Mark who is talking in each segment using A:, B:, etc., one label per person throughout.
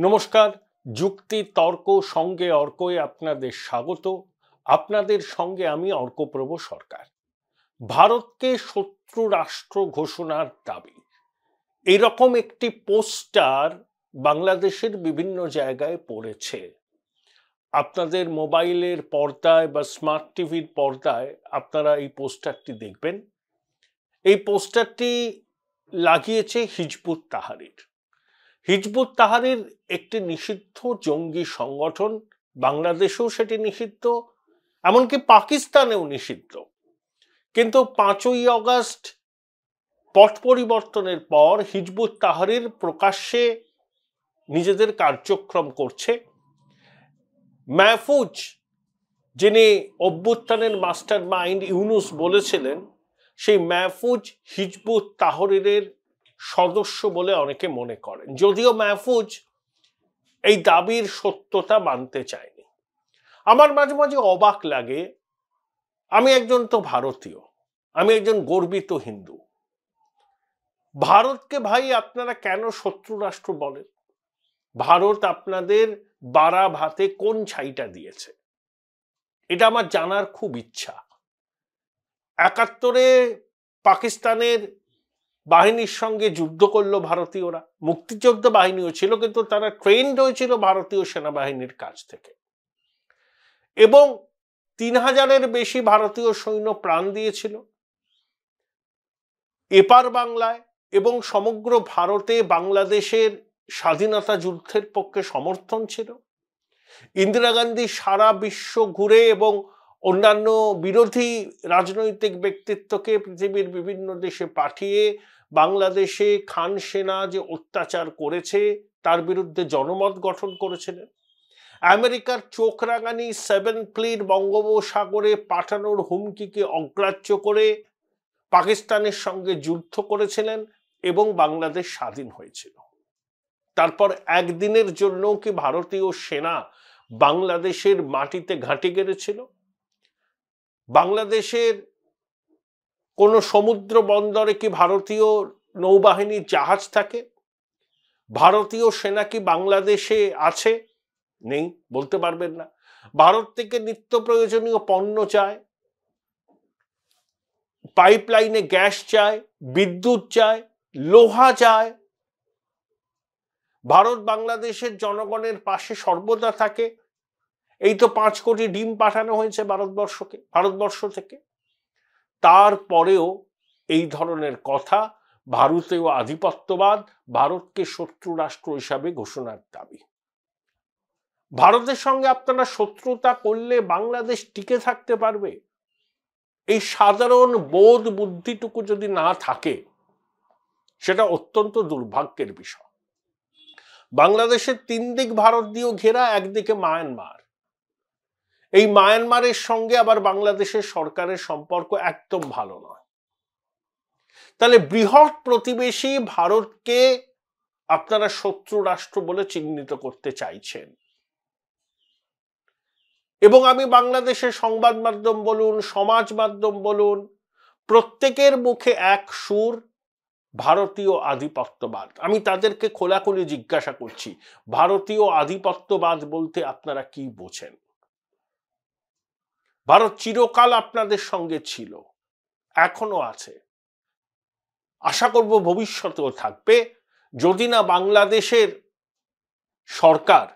A: নমস্কার। যুক্তি তর্ক সঙ্গে অর্কয়ে আপনাদের স্বাগত। আপনাদের সঙ্গে আমি অর্কপ্রভ সরকার। ভারতকে শত্রু রাষ্ট্র ঘোষণার দাবি, এরকম একটি পোস্টার বাংলাদেশের বিভিন্ন জায়গায় পড়েছে। আপনাদের মোবাইলের পর্দায় বা স্মার্ট টিভির পর্দায় আপনারা এই পোস্টারটি দেখবেন। এই পোস্টারটি লাগিয়েছে হিজবুত তাহরির। হিজবুত তাহরির একটি নিষিদ্ধ জঙ্গি সংগঠন, বাংলাদেশেও সেটি নিষিদ্ধ, এমনকি পাকিস্তানেও নিষিদ্ধ। কিন্তু 5ই আগস্ট পট পরিবর্তনের পর হিজবুত তাহরির প্রকাশ্যে নিজেদের কার্যক্রম করছে। মাহফুজ, যিনি অভ্যুত্থানের মাস্টার মাইন্ড ইউনুস বলেছিলেন, সেই মাহফুজ হিজবুত তাহরিরের সদস্য বলে অনেকে মনে করেন, যদিও মাহফুজ এই দাবির সত্যতা মানতে চায়নি। আমার মাঝে মাঝে অবাক লাগে, আমি একজন তো ভারতীয়, আমি একজন গর্বিত হিন্দু। ভারতকে ভাই আপনারা কেন শত্রু রাষ্ট্র বলেন? ভারত আপনাদের বাড়া ভাতে কোন ছাইটা দিয়েছে, এটা আমার জানার খুব ইচ্ছা। 71-এ পাকিস্তানের বাহিনীর সঙ্গে যুদ্ধ করলো ভারতীয়রা, মুক্তিযোদ্ধা বাহিনীও ছিল, কিন্তু তারা ট্রেন্ড হয়েছিল ভারতীয় সেনাবাহিনীর কাছ থেকে, এবং 3000-এর বেশি ভারতীয় সৈন্য প্রাণ দিয়েছিল। এপার বাংলায় এবং সমগ্র ভারতে বাংলাদেশের স্বাধীনতা যুদ্ধের পক্ষে সমর্থন ছিল। ইন্দিরা গান্ধী সারা বিশ্ব ঘুরে এবং অন্যান্য বিরোধী রাজনৈতিক ব্যক্তিত্বকে পৃথিবীর বিভিন্ন দেশে পাঠিয়ে বাংলাদেশে খান সেনা যে অত্যাচার করেছে তার বিরুদ্ধে জনমত গঠন করেছিলেন। আমেরিকার চোখ রাঙানি 7 ফ্লিট বঙ্গোপসাগরে পাঠানোর হুমকিকে অগ্রাহ্য করে পাকিস্তানের সঙ্গে যুদ্ধ করেছিলেন এবং বাংলাদেশ স্বাধীন হয়েছিল। তারপর একদিনের জন্য কি ভারতীয় সেনা বাংলাদেশের মাটিতে ঘাঁটি গেড়েছিল? বাংলাদেশের কোন সমুদ্র বন্দরে কি ভারতীয় নৌবাহিনীর জাহাজ থাকে? ভারতীয় সেনা কি বাংলাদেশে আছে? নেই, বলতে পারবেন না। ভারত থেকে নিত্য প্রয়োজনীয় পণ্য চায়, পাইপলাইনে গ্যাস চায়, বিদ্যুৎ চায়, লোহা চায়। ভারত বাংলাদেশের জনগণের পাশে সর্বদা থাকে। এই তো 5 কোটি ডিম পাঠানো হয়েছে ভারতবর্ষ থেকে। তারপরেও এই ধরনের কথা, ভারতীয় আধিপত্যবাদ, ভারতকে শত্রু রাষ্ট্র হিসাবে ঘোষণার দাবি। ভারতের সঙ্গে আপনারা শত্রুতা করলে বাংলাদেশ টিকে থাকতে পারবে? এই সাধারণ বোধ বুদ্ধিটুকু যদি না থাকে, সেটা অত্যন্ত দুর্ভাগ্যের বিষয়। বাংলাদেশের 3 দিক ভারত দিয়েও ঘেরা, একদিকে মায়ানমার। এই মায়ানমারের সঙ্গে আবার বাংলাদেশের সরকারের সম্পর্ক একদম ভালো নয়। তাহলে বৃহৎ প্রতিবেশী ভারতকে আপনারা শত্রু রাষ্ট্র বলে চিহ্নিত করতে চাইছেন। এবং আমি বাংলাদেশের সংবাদ মাধ্যম বলুন, সমাজ মাধ্যম বলুন, প্রত্যেকের মুখে এক সুর, ভারতীয় আধিপত্যবাদ। আমি তাদেরকে খোলাখুলি জিজ্ঞাসা করছি, ভারতীয় আধিপত্যবাদ বলতে আপনারা কি বোঝেন? ভারত চিরকাল আপনাদের সঙ্গে ছিল, এখনো আছে, আশা করব ভবিষ্যতেও থাকবে, যদি না বাংলাদেশের সরকার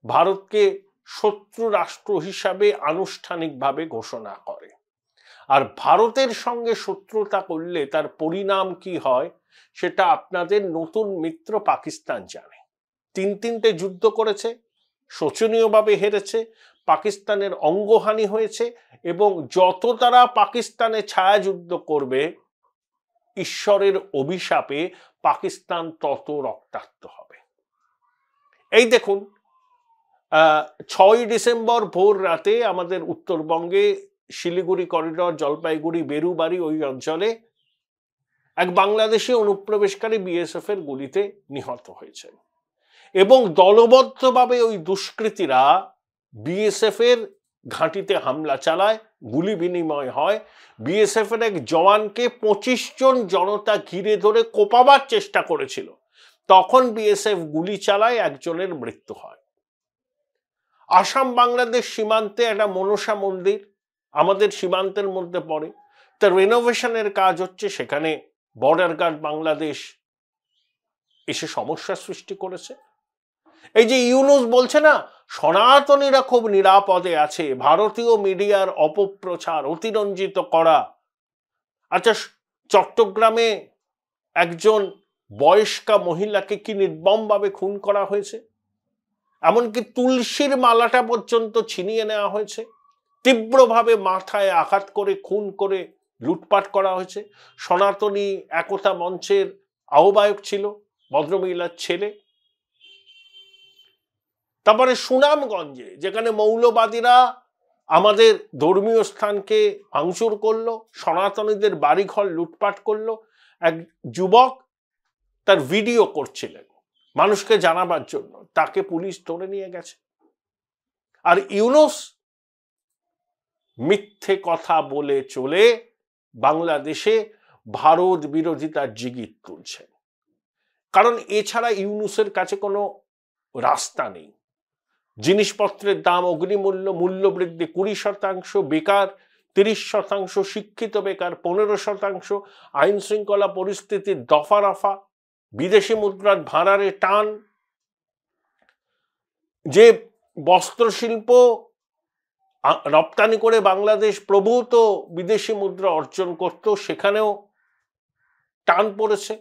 A: ভারতকে শত্রু রাষ্ট্র হিসাবে আনুষ্ঠানিকভাবে ঘোষণা করে। আর ভারতের সঙ্গে শত্রুতা করলে তার পরিণাম কি হয় সেটা আপনাদের নতুন মিত্র পাকিস্তান জানে। 3টে যুদ্ধ করেছে, শোচনীয়ভাবে হেরেছে, পাকিস্তানের অঙ্গহানি হয়েছে, এবং যত তারা পাকিস্তানে ছায়াযুদ্ধ করবে, ঈশ্বরের অভিশাপে পাকিস্তান তত রক্তাক্ত হবে। এই দেখুন, 6ই ডিসেম্বর ভোর রাতে আমাদের উত্তরবঙ্গে শিলিগুড়ি করিডর, জলপাইগুড়ি, বেরুবাড়ি ওই অঞ্চলে এক বাংলাদেশি অনুপ্রবেশকারী বিএসএফ এর গুলিতে নিহত হয়েছে, এবং দলবদ্ধভাবে ওই দুষ্কৃতীরা বিএসএফ এর ঘাঁটিতে হামলা চালায়, গুলি বিনিময় হয়। বিএসএফ এর এক জওয়ানকে 25 জন জনতা ঘিরে ধরে কোপাবার চেষ্টা করেছিল, তখন বিএসএফ গুলি চালায়, একজনের মৃত্যু হয়। আসাম বাংলাদেশ সীমান্তে একটা মনসা মন্দির আমাদের সীমান্তের মধ্যে পড়ে, তার রেনোভেশনের কাজ হচ্ছে, সেখানে বর্ডার গার্ড বাংলাদেশ এসে সমস্যা সৃষ্টি করেছে। এই যে ইউনুস বলছে না সনাতনীরা খুব নিরাপদে আছে, ভারতীয় মিডিয়ার অপপ্রচার অতিরঞ্জিত করা। আচ্ছা, চট্টগ্রামে একজন বয়স্কা মহিলাকে কি নির্মমভাবে খুন করা হয়েছে, এমনকি তুলসীর মালাটা পর্যন্ত ছিনিয়ে নেওয়া হয়েছে, তীব্রভাবে মাথায় আঘাত করে খুন করে লুটপাট করা হয়েছে। সনাতনী একতা মঞ্চের আহ্বায়ক ছিল ভদ্রমহিলার ছেলে। তারপরে সুনামগঞ্জে যেখানে মৌলবাদীরা আমাদের ধর্মীয় স্থানকে ভাঙচুর করলো, সনাতনীদের বাড়িঘর লুটপাট করলো, এক যুবক তার ভিডিও করছিলেন মানুষকে জানাবার জন্য, তাকে পুলিশ ধরে নিয়ে গেছে। আর ইউনুস মিথ্যে কথা বলে চলে বাংলাদেশে ভারত বিরোধিতার জিগির তুলছেন, কারণ এছাড়া ইউনুসের কাছে কোনো রাস্তা নেই। জিনিসপত্রের দাম অগ্নিমূল্য, মূল্যবৃদ্ধি 20%, বেকার 30%, শিক্ষিত বেকার 15%, আইন শৃঙ্খলা পরিস্থিতির দফা রফা, বিদেশি মুদ্রার ভাঁড়ারে টান, যে বস্ত্রশিল্প রপ্তানি করে বাংলাদেশ প্রভূত বিদেশি মুদ্রা অর্জন করত, সেখানেও টান পড়েছে।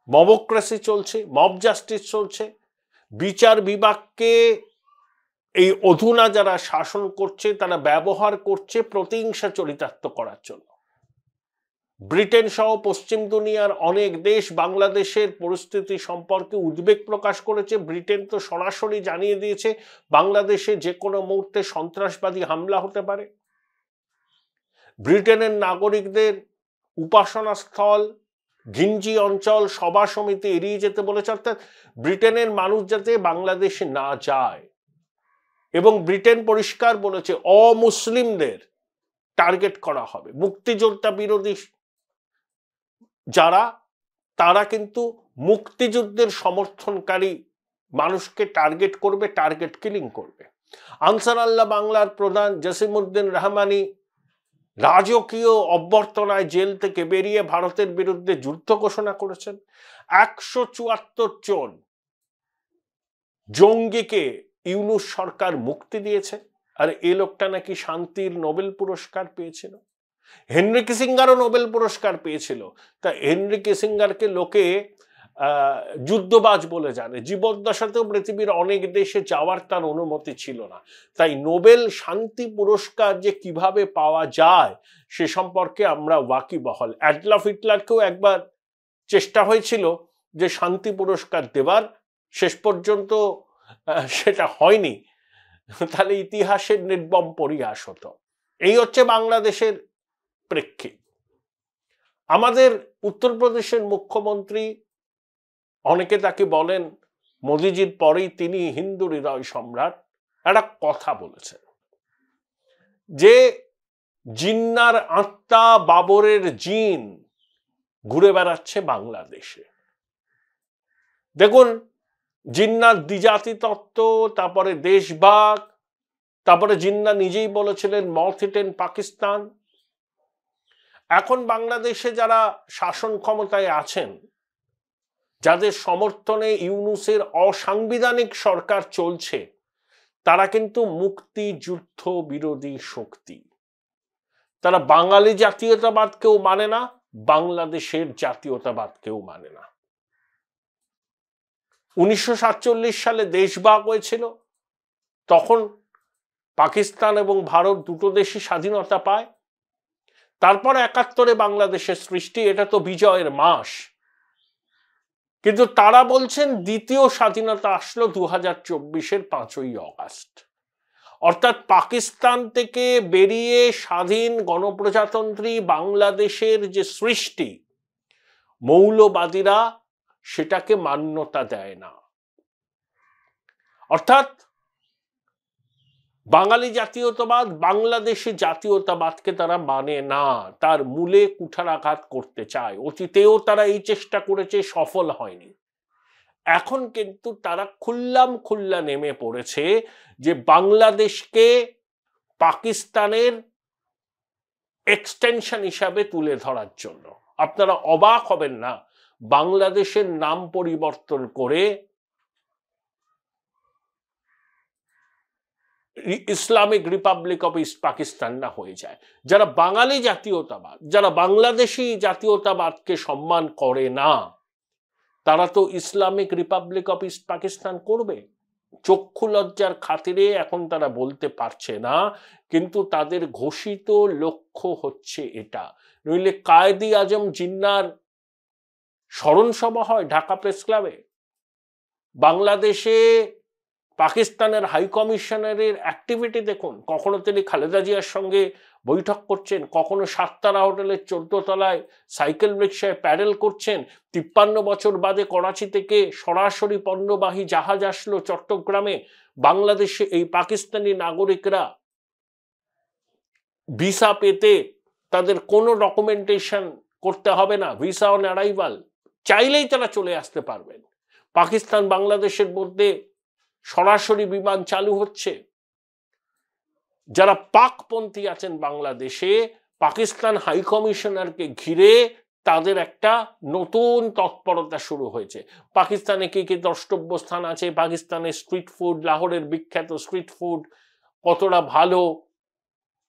A: মবক্রেসি চলছে, মব জাস্টিস চলছে, বিচার বিভাগকে এই অধুনা যারা শাসন করছে তারা ব্যবহার করছে প্রতিহিংসা চরিতার্থ করার জন্য। ব্রিটেন সহ পশ্চিম দুনিয়ার অনেক দেশ বাংলাদেশের পরিস্থিতি সম্পর্কে উদ্বেগ প্রকাশ করেছে। ব্রিটেন তো সরাসরি জানিয়ে দিয়েছে বাংলাদেশে যে কোনো মুহূর্তে সন্ত্রাসবাদী হামলা হতে পারে। ব্রিটেনের নাগরিকদের উপাসনা স্থল, ঘিঞ্জি অঞ্চল, সভা সমিতি এড়িয়ে যেতে বলেছে, অর্থাৎ ব্রিটেনের মানুষ যাতে বাংলাদেশে না যায়। এবং ব্রিটেন পরিষ্কার বলেছে অমুসলিমদের টার্গেট করা হবে। মুক্তিযোদ্ধা বিরোধী যারা, তারা কিন্তু মুক্তিযুদ্ধের সমর্থনকারী মানুষকে টার্গেট করবে, টার্গেট কিলিং করবে। আনসার আল্লাহ বাংলার প্রধান জসিমউদ্দিন রহমানি রাজকীয় অভ্যর্থনায় জেল থেকে বেরিয়ে ভারতের বিরুদ্ধে যুদ্ধ ঘোষণা করেছেন। 174 জন জঙ্গিকে ইউনুস সরকার মুক্তি দিয়েছে, আর এই লোকটা নাকি শান্তির নোবেল পুরস্কার পেয়েছিল। হেনরি কিসিঙ্গারও নোবেল পুরস্কার পেয়েছিল। তা হেনরি কিসিঙ্গারকে লোকে যুদ্ধবাজ বলে জানে, জীবদ্দশাতেও পৃথিবীর অনেক দেশে যাওয়ার তার অনুমতি ছিল না। তাই নোবেল শান্তি পুরস্কার যে কিভাবে পাওয়া যায় সে সম্পর্কে আমরা ওয়াকিবহাল। অ্যাডলফ হিটলারকেও একবার চেষ্টা হয়েছিল যে শান্তি পুরস্কার দেবার, শেষ পর্যন্ত সেটা হয়নি। তাহলে ইতিহাসের নির্মম পরিহাস হতো। এই হচ্ছে বাংলাদেশের প্রেক্ষিত। আমাদের উত্তরপ্রদেশের মুখ্যমন্ত্রী, অনেকে তাকে বলেন মোদিজির পরেই তিনি হিন্দু হৃদয় সম্রাট, একটা কথা বলেছেন যে জিন্নার আত্মা, বাবরের জিন ঘুরে বেড়াচ্ছে বাংলাদেশে। দেখুন, জিন্নার দ্বিজাতি তত্ত্ব, তারপরে দেশভাগ, তারপরে জিন্না নিজেই বলেছিলেন নর্থ ইস্টার্ন পাকিস্তান। এখন বাংলাদেশে যারা শাসন ক্ষমতায় আছেন, যাদের সমর্থনে ইউনুসের অসাংবিধানিক সরকার চলছে, তারা কিন্তু মুক্তিযুদ্ধ বিরোধী শক্তি। তারা বাঙালি জাতীয়তাবাদকেও মানে না, বাংলাদেশের জাতীয়তাবাদকেও মানে না। 1947 সালে দেশভাগ হয়েছিল, তখন পাকিস্তান এবং ভারত দুটো দেশই স্বাধীনতা পায়। তারপর 71-এ বাংলাদেশের সৃষ্টি, এটা তো বিজয়ের মাস। কিন্তু তারা বলছেন দ্বিতীয় স্বাধীনতা আসলো 2024-এর 5ই অগাস্ট। অর্থাৎ পাকিস্তান থেকে বেরিয়ে স্বাধীন গণপ্রজাতন্ত্রী বাংলাদেশের যে সৃষ্টি, মৌলবাদীরা সেটাকে মান্যতা দেয় না। অর্থাৎ বাঙালি জাতীয়তাবাদ বাংলাদেশি জাতীয়তাবাদকে তারা মানে না, তার মূলে কুঠারাঘাত করতে চায়। অতীতেও তারা এই চেষ্টা করেছে, সফল হয়নি। এখন কিন্তু তারা খুল্লা নেমে পড়েছে যে বাংলাদেশকে পাকিস্তানের এক্সটেনশন হিসাবে তুলে ধরার জন্য। আপনারা অবাক হবেন না, বাংলাদেশের নাম পরিবর্তন করে Islamic Republic of east Pakistan না হয়ে যায়। যারা বাঙালি জাতীয়তাবাদ, যারা বাংলাদেশি জাতীয়তাবাদকে সম্মান করে না, তারা তো Islamic Republic of east Pakistan করবে। চক্ষু লজ্জার খাতিরে এখন তারা বলতে পারছে না, কিন্তু তাদের ঘোষিত লক্ষ্য হচ্ছে এটা। নইলে কায়েদি আজম জিন্নার স্মরণ সভা হয় ঢাকা প্রেস ক্লাবে, বাংলাদেশে পাকিস্তানের হাই কমিশনারের অ্যাক্টিভিটি দেখুন। কখনো তিনি খালেদা জিয়ার সঙ্গে বৈঠক করছেন, কখনো 7 তারা হোটেলের 14 তলায় সাইকেল রিক্সায় প্যাডেল করছেন। 53 বছর বাদে করাচি থেকে সরাসরি পণ্যবাহী জাহাজ আসলো চট্টগ্রামে। বাংলাদেশে এই পাকিস্তানি নাগরিকরা ভিসা পেতে তাদের কোনো ডকুমেন্টেশন করতে হবে না, ভিসা অন অ্যারাইভাল, চাইলেই তারা চলে আসতে পারবেন। পাকিস্তান বাংলাদেশের মধ্যে সরাসরি বিমান চালু হচ্ছে। যারা পাকপন্থী আছেন বাংলাদেশে, পাকিস্তান হাই কমিশনারকে ঘিরে তাদের একটা নতুন তৎপরতা শুরু হয়েছে। পাকিস্তানে কি কি দ্রষ্টব্য স্থান আছে, পাকিস্তানের স্ট্রিট ফুড, লাহোরের বিখ্যাত স্ট্রিট ফুড কতটা ভালো,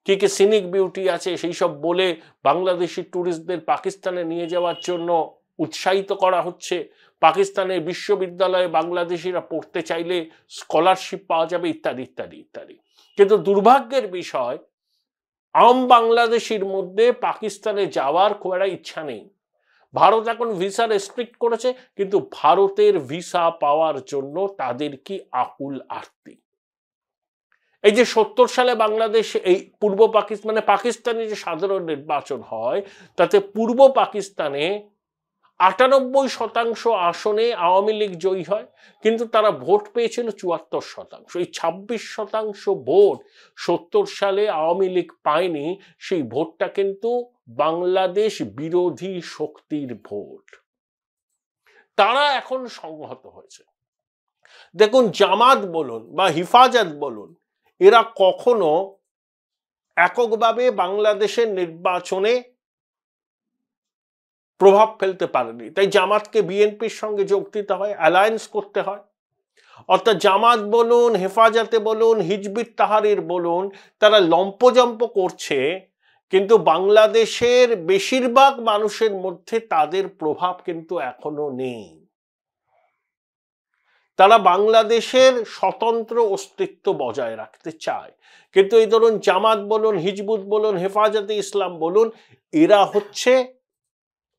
A: কি কি সিনিক বিউটি আছে, সেই সব বলে বাংলাদেশি ট্যুরিস্টদের পাকিস্তানে নিয়ে যাওয়ার জন্য উৎসাহিত করা হচ্ছে। পাকিস্তানের বিশ্ববিদ্যালয়ে বাংলাদেশিরা পড়তে চাইলে স্কলারশিপ পাওয়া যাবে, ইত্যাদি ইত্যাদি ইত্যাদি। কিন্তু দুর্ভাগ্যের বিষয়, আম বাংলাদেশির মধ্যে পাকিস্তানে যাওয়ার খুব একটা ইচ্ছা নেই। ভারত এখন ভিসা রেস্ট্রিক্ট করেছে, কিন্তু ভারতের ভিসা পাওয়ার জন্য তাদের কি আকুল আর্তি। এই যে 70 সালে বাংলাদেশে এই পূর্ব পাকিস্তান মানে পাকিস্তানে যে সাধারণ নির্বাচন হয়, তাতে পূর্ব পাকিস্তানে 98% আসনে আওয়ামী লীগ জয়ী হয়, কিন্তু তারা ভোট পেয়েছিল 74%। এই 26% ভোট 70 সালে আওয়ামী লীগ পায়নি, সেই ভোটটা কিন্তু বাংলাদেশ বিরোধী শক্তির ভোট। তারা এখন সংহত হয়েছে। দেখুন, জামাত বলুন বা হিফাজত বলুন, এরা কখনো এককভাবে বাংলাদেশের নির্বাচনে প্রভাব ফেলতে পারেনি। তাই জামাতকে বিএনপির সঙ্গে যোগ দিতে হয়, অ্যালায়েন্স করতে হয়। অর্থাৎ জামাত বলুন, হেফাজতে বলুন, হিজবুত তাহরির বলুন, তারা লম্পজম্প করছে, কিন্তু বাংলাদেশের বেশিরভাগ মানুষের মধ্যে তাদের প্রভাব কিন্তু এখনো নেই। তারা বাংলাদেশের স্বতন্ত্র অস্তিত্ব বজায় রাখতে চায়। কিন্তু এই ধরুন জামাত বলুন, হিজবুত বলুন, হেফাজতে ইসলাম বলুন, এরা হচ্ছে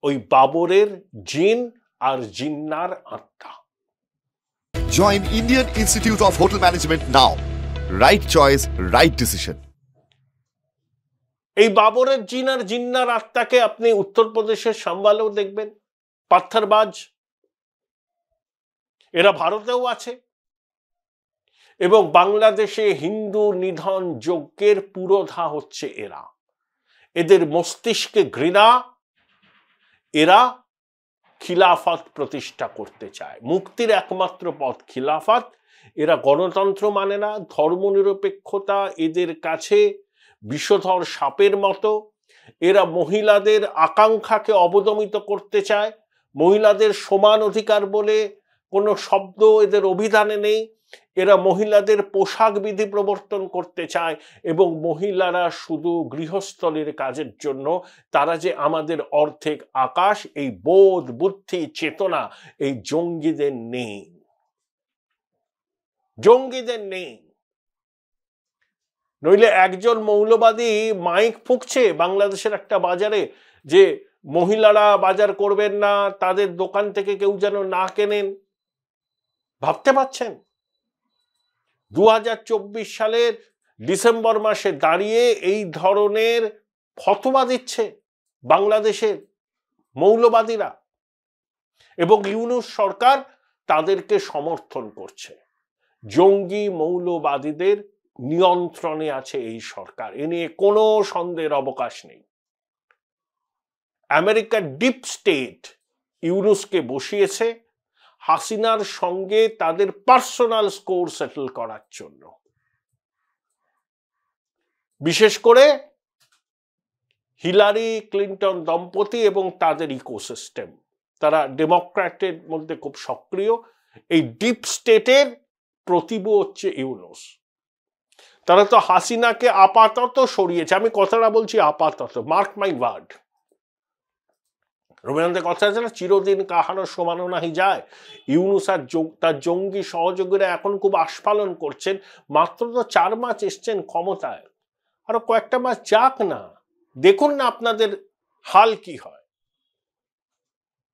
A: ওই বাবরের জিন আর জিন্নার আত্মা।
B: Join Indian Institute of Hotel Management now. Right choice, right decision.
A: এই বাবরের জিন আর জিন্নার আত্মাকে আপনি উত্তরপ্রদেশের সাম্বালেও দেখবেন, পাথরবাজ। এরা ভারতেও আছে এবং বাংলাদেশে হিন্দু নিধন যজ্ঞের পুরোধা হচ্ছে এরা। এদের মস্তিষ্কে ঘৃণা, এরা খিলাফত প্রতিষ্ঠা করতে চায়। মুক্তির একমাত্র পথ খিলাফত। এরা গণতন্ত্র মানে না, ধর্মনিরপেক্ষতা এদের কাছে বিষধর সাপের মতো। এরা মহিলাদের আকাঙ্ক্ষাকে অবদমিত করতে চায়। মহিলাদের সমান অধিকার বলে কোনো শব্দ এদের অভিধানে নেই। এরা মহিলাদের পোশাক বিধি প্রবর্তন করতে চায় এবং মহিলারা শুধু গৃহস্থলীর কাজের জন্য। তারা যে আমাদের অর্ধেক আকাশ, এই বোধ, বুদ্ধি, চেতনা এই জঙ্গিদের নেই, জঙ্গিদের নেই। নইলে একজন মৌলবাদী মাইক ফুঁকছে বাংলাদেশের একটা বাজারে যে মহিলারা বাজার করবেন না, তাদের দোকান থেকে কেউ যেন না কেনেন। ভাবতে পারছেন? 2024 সালের ডিসেম্বর মাসে দাঁড়িয়ে এই ধরনের ফতোয়া দিচ্ছে বাংলাদেশের মৌলবাদীরা, এবং ইউনূস সরকার তাদেরকে সমর্থন করছে। জঙ্গি মৌলবাদীদের নিয়ন্ত্রণে আছে এই সরকার, এ নিয়ে কোনো সন্দেহের অবকাশ নেই। আমেরিকার ডিপ স্টেট ইউনুসকে বসিয়েছে হাসিনার সঙ্গে তাদের পার্সোনাল স্কোর সেটেল করার জন্য। বিশেষ করে হিলারি ক্লিন্টন দম্পতি এবং তাদের ইকোসিস্টেম, তারা ডেমোক্র্যাটের মধ্যে খুব সক্রিয়। এই ডিপ স্টেটের প্রতিভু হচ্ছে ইউনুস। তারা তো হাসিনাকে আপাতত সরিয়েছে, আমি কথাটা বলছি আপাতত, মার্ক মাই ওয়ার্ড। রবীন্দ্রনাথের কথা আছে না, চিরদিন কাহারও সমানো নাহি যায়। ইউনুস আর তার জঙ্গি সহযোগীরা এখন খুব আস্ফালন করছেন। মাত্র তো 4 মাস এসছেন ক্ষমতায়, আরো কয়েকটা মাস যাক না, দেখুন না আপনাদের হাল কি হয়।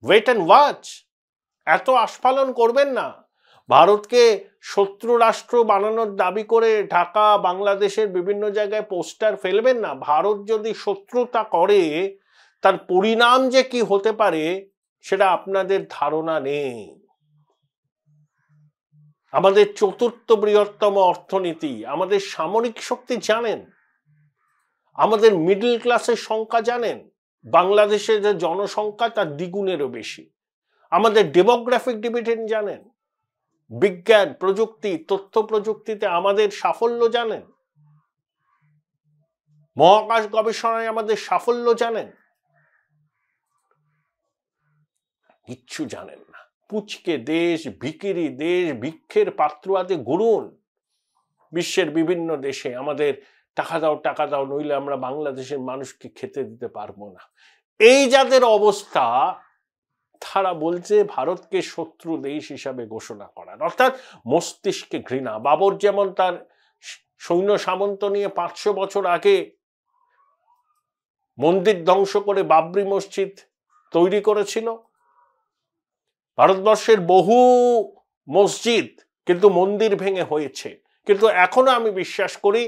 A: ওয়েট অ্যান্ড ওয়াচ, এত আস্ফালন করবেন না। ভারতকে শত্রু রাষ্ট্র বানানোর দাবি করে ঢাকা বাংলাদেশের বিভিন্ন জায়গায় পোস্টার ফেলবেন না। ভারত যদি শত্রুতা করে তার পরিণাম যে কি হতে পারে সেটা আপনাদের ধারণা নেই। আমাদের 4র্থ বৃহত্তম অর্থনীতি, আমাদের সামরিক শক্তি জানেন, আমাদের মিডল ক্লাসের সংখ্যা জানেন, বাংলাদেশের যে জনসংখ্যা তার দ্বিগুণেরও বেশি। আমাদের ডেমোগ্রাফিক ডিভিডেন্ড জানেন, বিজ্ঞান প্রযুক্তি তথ্য প্রযুক্তিতে আমাদের সাফল্য জানেন, মহাকাশ গবেষণায় আমাদের সাফল্য জানেন। কিচ্ছু জানেন না, পুচকে দেশ, ভিখিরি দেশ, ভিক্ষের পাত্র আদি ঘুরুন বিশ্বের বিভিন্ন দেশে, আমাদের টাকা দাও টাকা দাও, নইলে আমরা বাংলাদেশের মানুষকে খেতে দিতে পারবো না। এই যাদের অবস্থা, তারা বলছে ভারতকে শত্রু দেশ হিসাবে ঘোষণা করার, অর্থাৎ মস্তিষ্কে ঘৃণা। বাবর যেমন তার সৈন্য সামন্ত নিয়ে 500 বছর আগে মন্দির ধ্বংস করে বাবরি মসজিদ তৈরি করেছিল, ভারতবর্ষের বহু মসজিদ কিন্তু মন্দির ভেঙে হয়েছে। কিন্তু এখনো আমি বিশ্বাস করি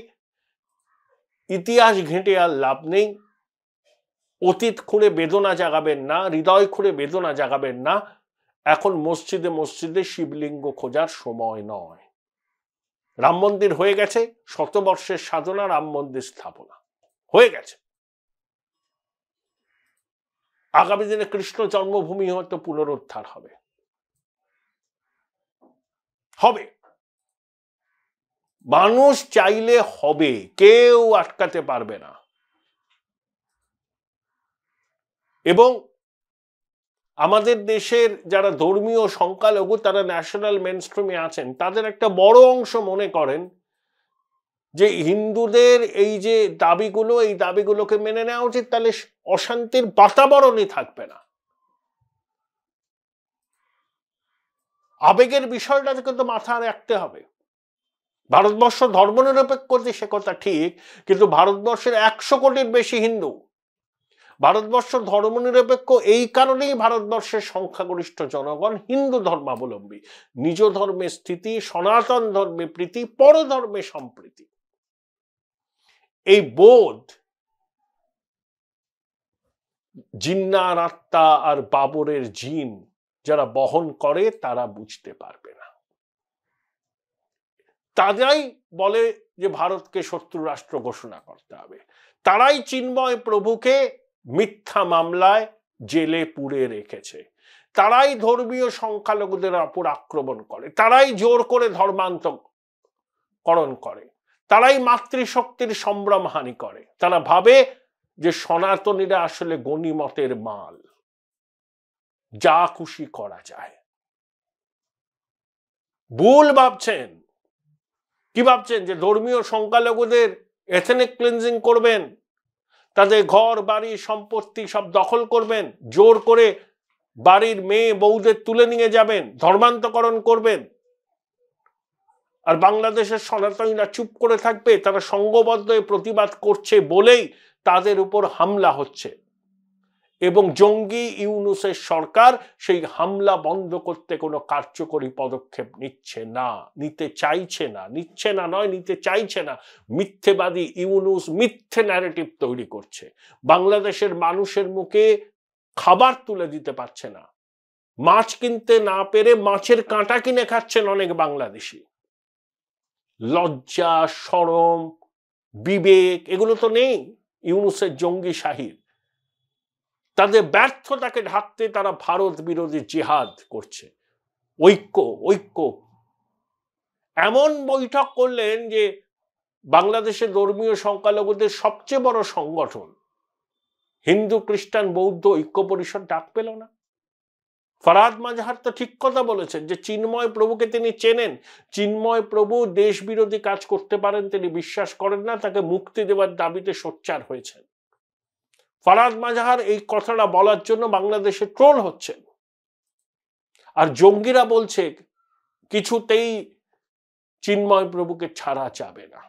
A: ইতিহাস ঘেঁটে আর লাভ নেই। অতীত খুঁড়ে বেদনা জাগাবেন না, হৃদয় খুঁড়ে বেদনা জাগাবেন না। এখন মসজিদে মসজিদে শিবলিঙ্গ খোঁজার সময় নয়। রাম মন্দির হয়ে গেছে, 100 বর্ষের সাধনা, রাম মন্দির স্থাপনা হয়ে গেছে। আগামী দিনে কৃষ্ণ জন্মভূমি হয়তো পুনরুদ্ধার হবে হবে মানুষ চাইলে হবে, কেউ আটকাতে পারবে না। এবং আমাদের দেশের যারা ধর্মীয় সংখ্যালঘু, তারা ন্যাশনাল মেনস্ট্রিমে আছেন, তাদের একটা বড় অংশ মনে করেন যে হিন্দুদের এই যে দাবিগুলো, এই দাবিগুলোকে মেনে নেওয়া উচিত, তাহলে অশান্তির বাতাবরণই থাকবে না। আবেগের বিষয়টাকে কিন্তু মাথায় রাখতে হবে। ভারতবর্ষ ধর্মনিরপেক্ষ সে কথা ঠিক, কিন্তু ভারতবর্ষের 100 কোটির বেশি হিন্দু। ভারতবর্ষ ধর্মনিরপেক্ষ এই কারণেই ভারতবর্ষের সংখ্যাগরিষ্ঠ জনগণ হিন্দু ধর্মাবলম্বী। নিজ ধর্মে স্থিতি, সনাতন ধর্মে প্রীতি, পরধর্মে সম্প্রীতি, এই বোধ জিন্নার আত্মা আর বাবরের জিন যারা বহন করে তারা বুঝতে পারবে না। তারাই বলে যে ভারতকে শত্রু রাষ্ট্র ঘোষণা করতে হবে। তারাই চিন্ময় প্রভুকে মিথ্যা মামলায় জেলে পুরে রেখেছে। তারাই ধর্মীয় সংখ্যালঘুদের উপর আক্রমণ করে, তারাই জোর করে ধর্মান্তকরণ করে, তারাই মাতৃশক্তির সম্ভ্রমহানি করে। তারা ভাবে যে সনাতনীরা আসলে গণিমতের মাল, যা খুশি করা যায়। ভুল ভাবছেন। কি ভাবছেন যে ধর্মীয় সংখ্যালঘুদের এথনিক ক্লিনজিং করবেন, তাদের ঘর বাড়ি সম্পত্তি সব দখল করবেন, জোর করে বাড়ির মেয়ে বউদের তুলে নিয়ে যাবেন, ধর্মান্তকরণ করবেন, আর বাংলাদেশের সনাতনীরা চুপ করে থাকবে? তারা সংঘবদ্ধ প্রতিবাদ করছে বলেই তাদের উপর হামলা হচ্ছে, এবং জঙ্গি ইউনুসের সরকার সেই হামলা বন্ধ করতে কোনো কার্যকরী পদক্ষেপ নিচ্ছে না, নিতে চাইছে না। নিচ্ছে না নয়, নিতে চাইছে না। মিথ্যেবাদী ইউনুস মিথ্যে ন্যারেটিভ তৈরি করছে। বাংলাদেশের মানুষের মুখে খাবার তুলে দিতে পারছে না। মাছ কিনতে না পেরে মাছের কাঁটা কিনে খাচ্ছেন অনেক বাংলাদেশি। লজ্জা, শরম, বিবেক এগুলো তো নেই ইউনূসের জঙ্গি শাহির। তাদের ব্যর্থতাকে ঢাকতে তারা ভারত বিরোধী জিহাদ করছে। ঐক্য ঐক্য এমন বৈঠক করলেন যে বাংলাদেশের ধর্মীয় সংখ্যালঘুদের সবচেয়ে বড় সংগঠন হিন্দু খ্রিস্টান বৌদ্ধ ঐক্য পরিষদ ডাক পেল না। ফরহাদ মাজহার তো ঠিক কথা বলেছেন যে চিন্ময় প্রভুকে তিনি চেনেন, চিন্ময় প্রভু দেশ বিরোধী কাজ করতে পারেন তিনি বিশ্বাস করেন না, তাকে মুক্তি দেওয়ার দাবিতে সোচ্চার হয়েছেন। ফরহাদ মাজহার এই কথাটা বলার জন্য বাংলাদেশে ট্রোল হচ্ছেন, আর জঙ্গিরা বলছে কিছুতেই চিন্ময় প্রভুকে ছাড়া যাবে না।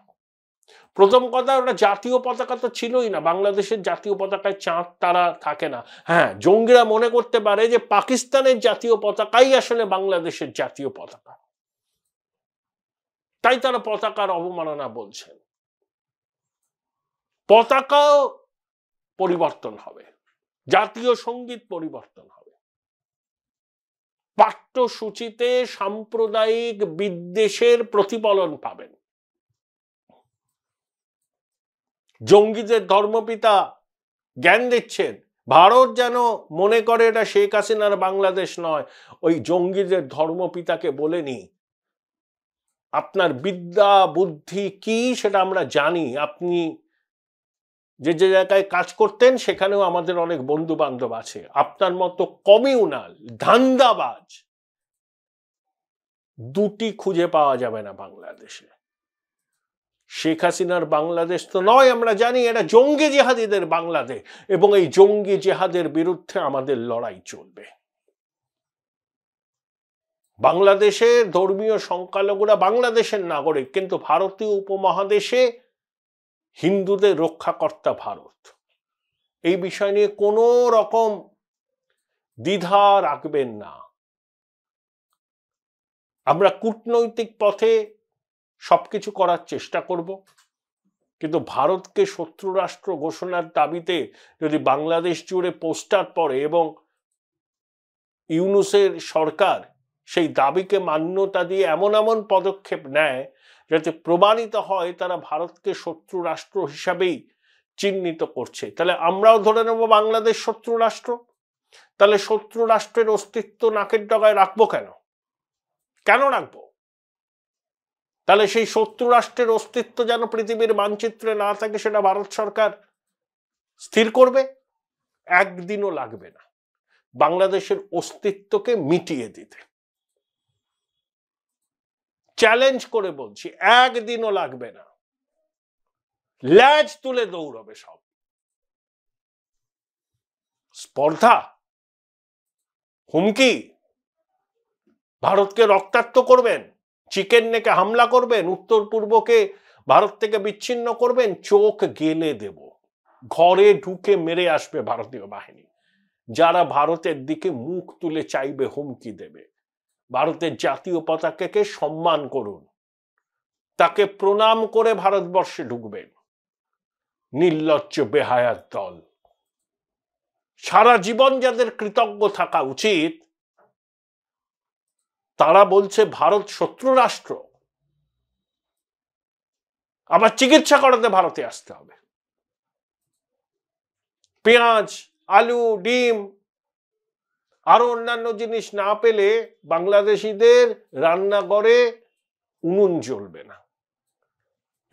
A: প্রথম কথা, ওটা জাতীয় পতাকা তো ছিলই না, বাংলাদেশের জাতীয় পতাকায় চাঁদ তারা থাকে না। হ্যাঁ, জঙ্গিরা মনে করতে পারে যে পাকিস্তানের জাতীয় পতাকাই আসলে বাংলাদেশের জাতীয় পতাকা, তাই তারা পতাকার অবমাননা বলছেন। পতাকাও পরিবর্তন হবে, জাতীয় সঙ্গীত পরিবর্তন হবে, পাঠ্যসূচিতে সাম্প্রদায়িক বিদ্বেষের প্রতিফলন পাবেন। জঙ্গিদের ধর্মপিতা জ্ঞান দিচ্ছেন, ভারত যেন মনে করে এটা শেখ হাসিনার বাংলাদেশ নয়। ওই জঙ্গিদের ধর্মপিতাকে বলেনি আপনার বিদ্যা বুদ্ধি কি সেটা আমরা জানি, আপনি যে যে জায়গায় কাজ করতেন সেখানেও আমাদের অনেক বন্ধু বান্ধব আছে, আপনার মতো কমিউনাল ধান্দাবাজ দুটি খুঁজে পাওয়া যাবে না বাংলাদেশে। শেখ হাসিনার বাংলাদেশ তো নয়, আমরা জানি এটা জঙ্গি জিহাদিদের বাংলাদেশ, এবং এই জঙ্গি জিহাদের বিরুদ্ধে আমাদের লড়াই চলবে। বাংলাদেশের ধর্মীয় সংখ্যালঘুরা বাংলাদেশের নাগরিক, কিন্তু ভারতীয় উপমহাদেশে হিন্দুদের রক্ষাকর্তা ভারত। এই বিষয় নিয়ে কোনো রকম দ্বিধা রাখবেন না। আমরা কূটনৈতিক পথে সবকিছু করার চেষ্টা করব, কিন্তু ভারতকে শত্রু রাষ্ট্র ঘোষণার দাবিতে যদি বাংলাদেশ জুড়ে পোস্টার পড়ে এবং ইউনূসের সরকার সেই দাবিকে মান্যতা দিয়ে এমন এমন পদক্ষেপ নেয় যাতে প্রমাণিত হয় তারা ভারতকে শত্রু রাষ্ট্র হিসাবেই চিহ্নিত করছে, তাহলে আমরাও ধরে নেব বাংলাদেশ শত্রু রাষ্ট্র। তাহলে শত্রু রাষ্ট্রের অস্তিত্ব নাকের ডগায় রাখবো কেন? কেন রাখবো? তাহলে সেই শত্রু রাষ্ট্রের অস্তিত্ব যেন পৃথিবীর মানচিত্রে না থাকে সেটা ভারত সরকার স্থির করবে। একদিনও লাগবে না বাংলাদেশের অস্তিত্বকে মিটিয়ে দিতে, চ্যালেঞ্জ করে বলছি, একদিনও লাগবে না। ল্যাজ তুলে দৌড়বে সব। স্পর্ধা, হুমকি, ভারতকে রক্তাক্ত করবেন, চিকেন নেকে হামলা করবেন, উত্তর পূর্বকে ভারত থেকে বিচ্ছিন্ন করবেন, চোখ গেলে দেব, ঘরে ঢুকে মেরে আসবে ভারতীয় বাহিনী। যারা ভারতের দিকে মুখ তুলে চাইবে হুমকি দেবে। ভারতের জাতীয় পতাকাকে সম্মান করুন, তাকে প্রণাম করে ভারতবর্ষে ঢুকবেন। নির্লজ্জ বেহায়ার দল। সারা জীবন যাদের কৃতজ্ঞ থাকা উচিত তারা বলছে ভারত শত্রু রাষ্ট্র, আবার চিকিৎসা করাতে ভারতে আসতে হবে। পেঁয়াজ, আলু, ডিম আরো অন্যান্য জিনিস না পেলে বাংলাদেশিদের রান্নাঘরে উনুন জ্বলবে না।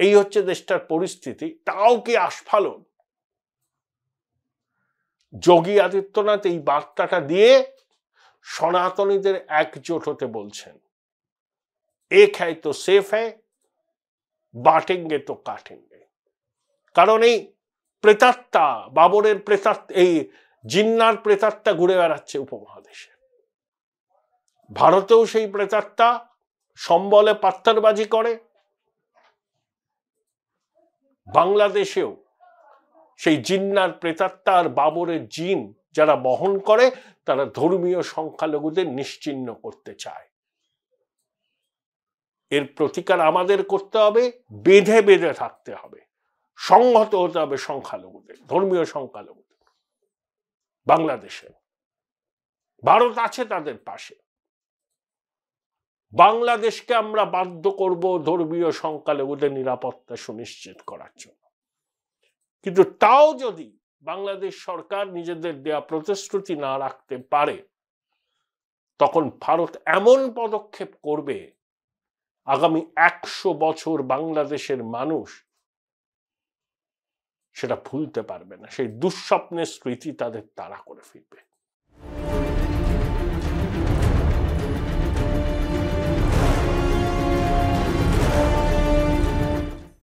A: এই হচ্ছে দেশটার পরিস্থিতি। তাও কি আস্ফালন? যোগী আদিত্যনাথ এই বার্তাটা দিয়ে সনাতনীদের একজোট হতে বলছেন। এক হ্যায় তো সেফ হ্যায়, বাটেঙ্গে তো কাটেঙ্গে। কারণ এই প্রেতাত্মা, বাবরের প্রেতাত্মা, এই জিন্নার প্রেতাত্মা ঘুরে বেড়াচ্ছে উপমহাদেশে। ভারতেও সেই প্রেতাত্মা সম্বলে পাত্তারবাজি করে, বাংলাদেশেও সেই জিন্নার প্রেতাত্মা আর বাবরের জিন যারা বহন করে তারা ধর্মীয় সংখ্যালঘুদের নিশ্চিহ্ন করতে চায়। এর প্রতিকার আমাদের করতে হবে, বেঁধে বেঁধে থাকতে হবে, সংহত হতে হবে সংখ্যালঘুদের, ধর্মীয় সংখ্যালঘুদের। বাংলাদেশে ভারত আছে তাদের পাশে। বাংলাদেশকে আমরা বাধ্য করব ধর্মীয় সংখ্যালঘুদের নিরাপত্তা সুনিশ্চিত করার জন্য। কিন্তু তাও যদি বাংলাদেশ সরকার নিজেদের দেয়া প্রতিশ্রুতি না রাখতে পারে, তখন ভারত এমন পদক্ষেপ করবে আগামী 100 বছর বাংলাদেশের মানুষ সেটা ভুলতে পারবে না। সেই দুঃস্বপ্নের স্মৃতি তাদের তাড়া করে ফিরবে।